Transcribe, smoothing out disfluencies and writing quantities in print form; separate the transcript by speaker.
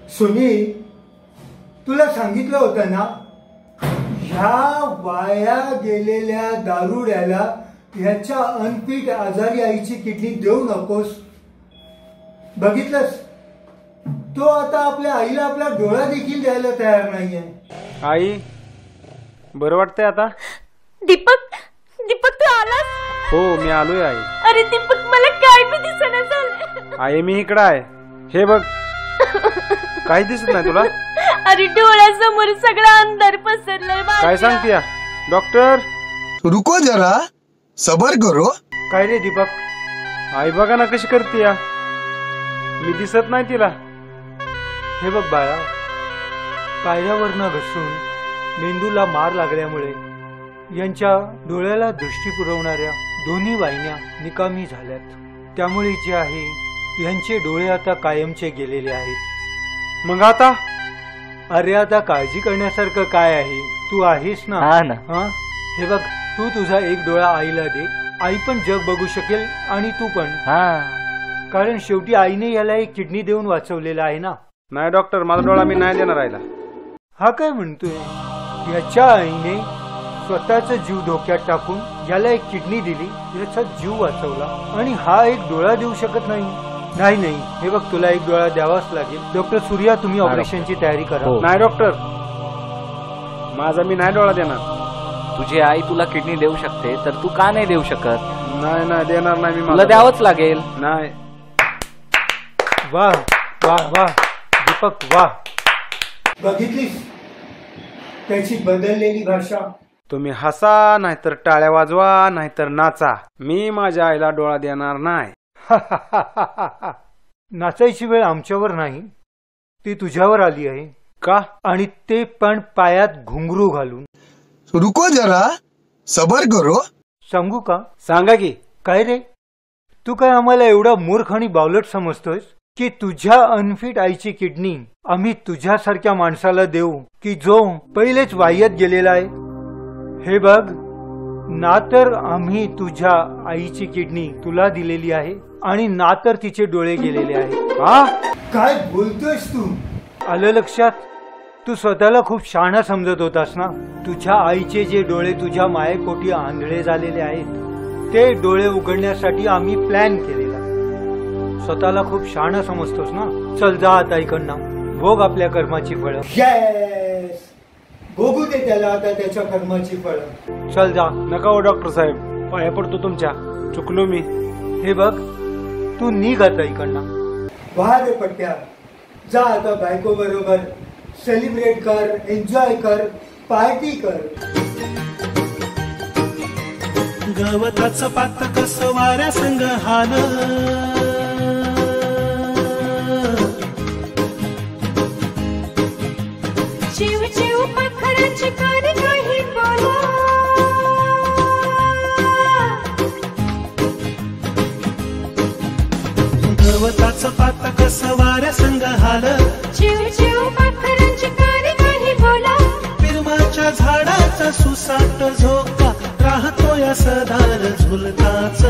Speaker 1: सुनील, तुला सांगितलं होतं ना, ह्या वाया गेलेल्या दारुड्याला ह्याच्या अनफिट आजारी आईची किडनी देऊ नकोस. बघितलंस, तो आता आपल्या आईला आपला डोळा देखील द्यायला तयार नाहीये.
Speaker 2: आई, बरं वाटतंय आता?
Speaker 3: दीपक, दीपक तू आलास?
Speaker 2: हो, मी आलोय आई.
Speaker 3: अरे दीपक, मला काय बी दिसेना झालं.
Speaker 2: आई, मी इकडं आहे. हे बघ. काही दिसत नाही तुला?
Speaker 3: अरे डोळ्यासमोर सगळा अंधार पसरलाय.
Speaker 2: काय सांगतीया डॉक्टर?
Speaker 4: रुको जरा, सबर करो.
Speaker 2: काय रे दीपक? आई बघा ना कशी करते. मी दिसत नाही तिला.
Speaker 1: हे बघ बाळा, पायऱ्यावरनं घसरून मेंदूला मार लागल्यामुळे यांच्या डोळ्याला दृष्टी पुरवणाऱ्या दोन्ही वाहिन्या निकामी झाल्यात. त्यामुळे जे आहे, यांचे डोळे आता कायमचे गेलेले आहेत.
Speaker 2: मग आता?
Speaker 1: अरे आता काळजी करण्यासारखं काय आहे? तू आहेस ना? हा, हे बघ, तू तुझा एक डोळा आईला दे. आई पण जग बघू शकेल आणि तू पण. कारण शेवटी आईने याला एक किडनी देऊन वाचवलेला आहे ना.
Speaker 2: नाही डॉक्टर, माझा डोळा मी नाही देणार आईला.
Speaker 1: हा काय म्हणतोय? याच्या आईने स्वतःचा जीव धोक्यात टाकून याला एक किडनी दिली, याचा जीव वाचवला, आणि हा एक डोळा देऊ शकत नाही? नाही नाही, हे बघ, तुला एक डोळा द्यावाच लागेल. डॉक्टर सूर्या, तुम्ही ऑपरेशनची तयारी करा.
Speaker 2: नाही डॉक्टर, माझा मी नाही डोळा देणार.
Speaker 5: तुझी आई तुला किडनी देऊ शकते, तर तू का नाही देऊ शकत?
Speaker 2: नाही नाही, देणार नाही मी.
Speaker 5: तुला द्यावंच लागेल.
Speaker 2: नाही.
Speaker 1: वाह वाह वाह दीपक, वाह. बघितलीस त्याची बदललेली भाषा?
Speaker 2: तुम्ही हसा, नाहीतर टाळ्या वाजवा, नाहीतर नाचा. मी माझ्या आईला डोळा देणार नाही.
Speaker 1: नाचायची वेळ आमच्यावर नाही, ती तुझ्यावर आली आहे.
Speaker 2: का?
Speaker 1: आणि ते पण पायात घुंगरू घालून.
Speaker 4: रुको जरा, सबर करो.
Speaker 1: सांगू का?
Speaker 2: सांगा की.
Speaker 1: काय रे, तू काय आम्हाला एवढा मूर्ख आणि बावलट समजतोयस की तुझ्या अनफिट आईची किडनी आम्ही तुझ्यासारख्या माणसाला देऊ, की जो पहिलेच वाह्यात गेलेला आहे? हे बघ ना, तर आम्ही तुझ्या आईची किडनी तुला दिलेली आहे, आणि ना तर तिचे डोळे गेलेले आहेत.
Speaker 2: हा,
Speaker 1: काय बोलतोयस तू? आलं लक्षात? तू स्वतःला खूप शहाणा समजत होतास ना. तुझ्या आईचे जे डोळे तुझ्या मायेपोटी आंधळे झालेले आहेत, ते डोळे उघडण्यासाठी आम्ही प्लॅन केलेला. स्वतःला खूप शहाणा समजतोस ना. चल जा आता इकडनं, भोग आपल्या कर्माची फळं. बघू दे त्याला आता त्याच्या कर्माची फळं. चल जा.
Speaker 2: नका हो डॉक्टर साहेब, पाया पडतो तुमच्या. चुकलो मी.
Speaker 1: हे बघ, तू निघ आता इकडनं. वाह रे पट्ट्या, जा आता बायको बरोबर सेलिब्रेट कर, एन्जॉय कर, पार्टी कर.
Speaker 6: गवताचं पात कसं वाऱ्या संग हाल,
Speaker 3: चिव चिव पाखरांची कान काही बोला,
Speaker 6: गवताचं पात कसं वाऱ्या संग हाल,
Speaker 3: चिव चिव पाखरांची कान काही बोला,
Speaker 6: पिरमाच्या झाडाचा सुसाट झोका राहतो या सदार झुलताच.